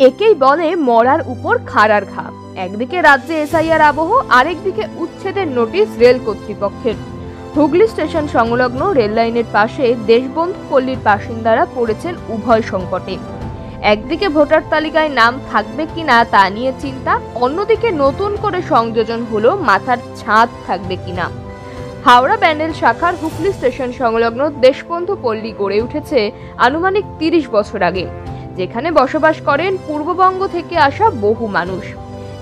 একেই বলে মরার উপর খাড়ার ঘা। একদিকে রাজ্যে এসআইআর আবহ, আরেকদিকে উচ্ছেদের নোটিশ রেল কর্তৃপক্ষের। হুগলি স্টেশন সংলগ্ন রেল লাইনের পাশে দেশবন্ধু পল্লীর বাসিন্দারা পড়েছেন উভয় সংকটে। একদিকে ভোটার তালিকায় নাম থাকবে কিনা তা নিয়ে চিন্তা, অন্যদিকে নতুন করে সংযোজন হলো মাথার ছাদ থাকবে কিনা। হাওড়া ব্যান্ডেল শাখার হুগলি স্টেশন সংলগ্ন দেশবন্ধু পল্লী গড়ে উঠেছে আনুমানিক ৩০ বছর আগে, যেখানে বসবাস করেন পূর্ববঙ্গ থেকে আসা বহু মানুষ।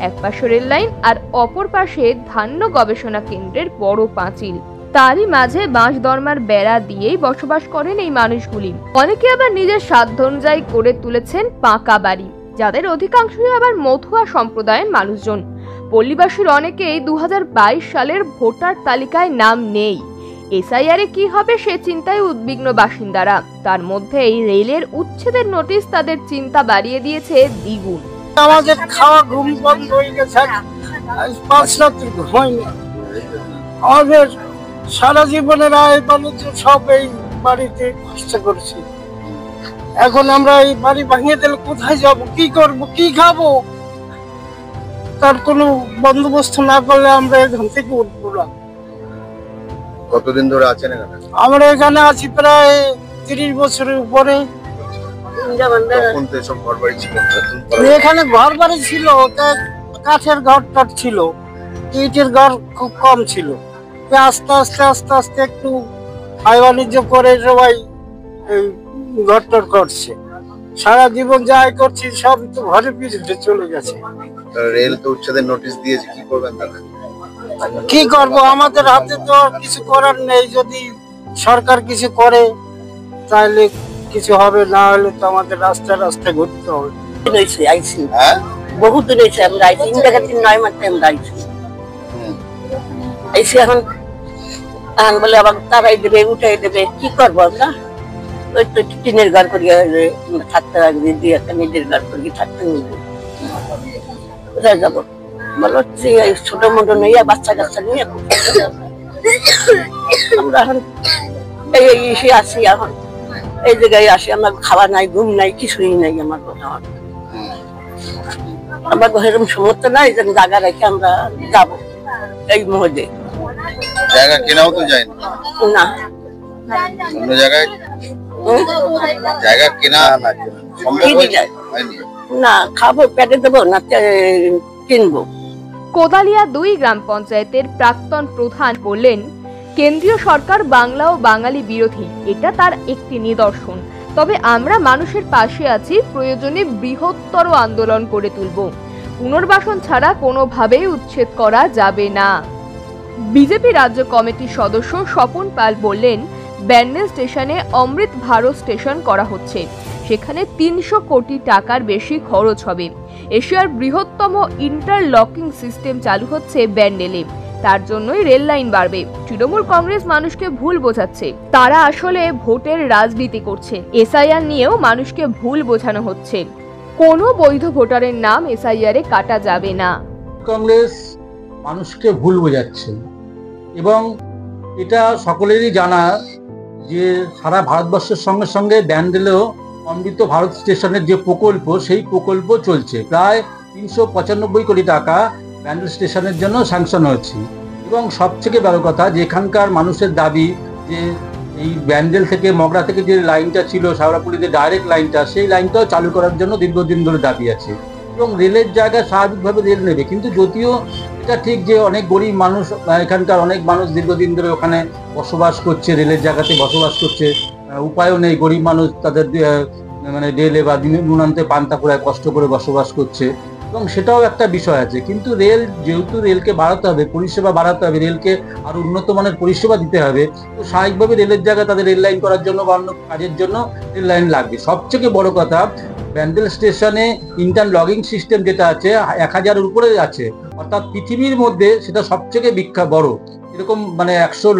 এক পাশে রেল লাইন আর অপর পাশে ধান্য গবেষণা কেন্দ্রের বড় পাঁচিল। তারই মাঝে বাঁশ দরমার বেড়া দিয়েই বসবাস করেন এই মানুষগুলি। অনেকে আবার নিজের সাধ্য অনুযায়ী করে তুলেছেন পাকা বাড়ি, যাদের অধিকাংশই আবার মতুয়া সম্প্রদায়ের মানুষজন। পল্লীবাসীর অনেকেই 2022 সালের ভোটার তালিকায় নাম নেই। এসআইআরে কি হবে সে চিন্তায় উদ্বিগ্ন বাসিন্দারা। তার মধ্যেই রেলের উচ্ছেদের নোটিশ তাদের চিন্তা বাড়িয়ে দিয়েছে দ্বিগুণ। আমাদের খাওয়া ঘুম বন্ধ হয়ে গেছে, 5 রাত্রি ঘুমাইনি। আমাদের সারা জীবনের আয় বাণিজ্য সব এই বাড়িতে খরচা করেছি। এখন আমরা এই বাড়ি ভাঙিয়ে দিলে কোথায় যাব, কি করব, কি খাবো, তার কোনো বন্দোবস্ত না করলে আমরা এখান থেকে উঠবো না। কতদিন ধরে আছেন এখানে? আমরা এখানে আছি প্রায় 30 বছরের উপরে। এখানে ঘর বাড়ি ছিল, কাঠের ঘর টর ছিল, ইটের ঘর খুব কম ছিল। আস্তে আস্তে আস্তে আস্তে একটু আয় বাণিজ্য করে সবাই ঘর টর করছে। সারা জীবন যা আয় করছি সব তো ঘরের পিছনে চলে গেছে। রেল তো উচ্ছেদের নোটিশ দিয়েছে, কি করবেন তাহলে? কি করব, আমাদের হাতে তো কিছু করার নেই। যদি সরকার কিছু করে তাহলে কিছু হবে, না হলে তো আমাদের রাস্তায় রাস্তায় ঘুরতে হবে। বহুত দিন হয়েছে আমরা আইসি, 9 মাস আমরা আইসি। এখন বলে আবার তারাই দেবে, উঠাই দেবে, কি করবো আমরা? ওই তো টিনের ঘর করিয়া থাকতে লাগবে, দিয়ে একটা নিজের ঘর করিয়ে থাকতে নিবে। কোথায় যাবো বলো? ছোট মোটো নিয়ে বাচ্চা কাচ্চা নিয়ে আমরা এখন এসে আসি। এখন এই জায়গায় আসি, আমার খাওয়া নাই, ঘুম নাই, কিছুই নাই। আমার আমার এরকম সমর্থ নাই যে জায়গা রেখে আমরা যাবো এই মুহূর্তে। জায়গা কেনাও তো যায় না, অন্য জায়গায় জায়গা কেনা না, খাবো, পেটে দেবো না কিনবো। কোদালিয়া 2 গ্রাম পঞ্চায়েতের প্রাক্তন প্রধান বললেন, কেন্দ্রীয় সরকার বাংলা ও বাঙালি বিরোধী, এটা তার একটি নিদর্শন। তবে আমরা মানুষের পাশে আছি, প্রয়োজনে বৃহত্তর আন্দোলন করে তুলব। পুনর্বাসন ছাড়া কোনোভাবেই উচ্ছেদ করা যাবে না। বিজেপি রাজ্য কমিটির সদস্য স্বপন পাল বললেন, ব্যান্ডেল স্টেশনে অমৃত ভারত স্টেশন করা হচ্ছে, সেখানে 300 কোটি টাকার বেশি খরচ হবে। এশিয়ার বৃহত্তম ইন্টারলকিং সিস্টেম চালু হচ্ছে ব্যান্ডেলে, তার জন্যই রেল লাইন বাড়বে। তৃণমূল কংগ্রেস মানুষকে ভুল বোঝাচ্ছে, তারা আসলে ভোটের রাজনীতি করছে। এসআইআর নিয়েও মানুষকে ভুল বোঝানো হচ্ছে। কোনো বৈধ ভোটারের নাম এসআইআরে কাটা যাবে না। কংগ্রেস মানুষকে ভুল বোঝাচ্ছে এবং এটা সকলেরই জানা যে সারা ভারতবর্ষের সঙ্গে সঙ্গে ব্যান্ডেলেও অমৃত ভারত স্টেশনের যে প্রকল্প, সেই প্রকল্প চলছে। প্রায় 395 কোটি টাকা ব্যান্ডেল স্টেশনের জন্য স্যাংশন হয়েছে। এবং সবথেকে বড় কথা, যে এখানকার মানুষের দাবি যে এই ব্যান্ডেল থেকে মগরা থেকে যে লাইনটা ছিল শাওড়াপুরিতে ডাইরেক্ট লাইনটা, সেই লাইনটাও চালু করার জন্য দীর্ঘদিন ধরে দাবি আছে। এবং রেলের জায়গায় স্বাভাবিকভাবে রেল নেবে, কিন্তু যদিও এটা ঠিক যে অনেক গরিব মানুষ, এখানকার অনেক মানুষ দীর্ঘদিন ধরে ওখানে বসবাস করছে, রেলের জায়গাতে বসবাস করছে, উপায়ও নেই, গরিব মানুষ তাদের মানে রেলে বা নুনান্তে পান্তাপুরায় কষ্ট করে বসবাস করছে, এবং সেটাও একটা বিষয় আছে। কিন্তু রেল যেহেতু রেলকে বাড়াতে হবে, পরিষেবা বাড়াতে হবে, রেলকে আরো উন্নত মানের পরিষেবা দিতে হবে, তো স্বাভাবিকভাবে রেলের জায়গায় তাদের রেল লাইন করার জন্য বা অন্য কাজের জন্য রেল লাইন লাগবে। সবথেকে বড় কথা, ব্যান্ডেল স্টেশনে ইন্টারলকিং সিস্টেম যেটা আছে 1000-এর উপরে আছে, অর্থাৎ পৃথিবীর মধ্যে সেটা সবথেকে বিখ্যাত বড়। এরকম মানে 1000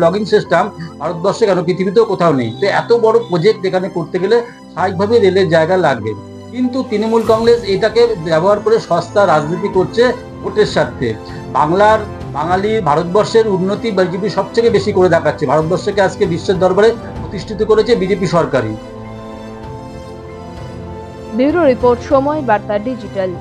লগিং সিস্টেম ভারতবর্ষে কেন পৃথিবীতেও কোথাও নেই। তো এত বড় প্রজেক্ট এখানে করতে গেলে স্বাভাবিকভাবে রেলের জায়গা লাগবে। কিন্তু তৃণমূল কংগ্রেস এটাকে ব্যবহার করে সস্তা রাজনীতি করছে ভোটের স্বার্থে। বাংলার বাঙালি ভারতবর্ষের উন্নতি বিজেপি সবথেকে বেশি করে দেখাচ্ছে। ভারতবর্ষকে আজকে বিশ্বের দরবারে প্রতিষ্ঠিত করেছে বিজেপি সরকারই। ব্যুরো রিপোর্ট, সময় বার্তা ডিজিটাল।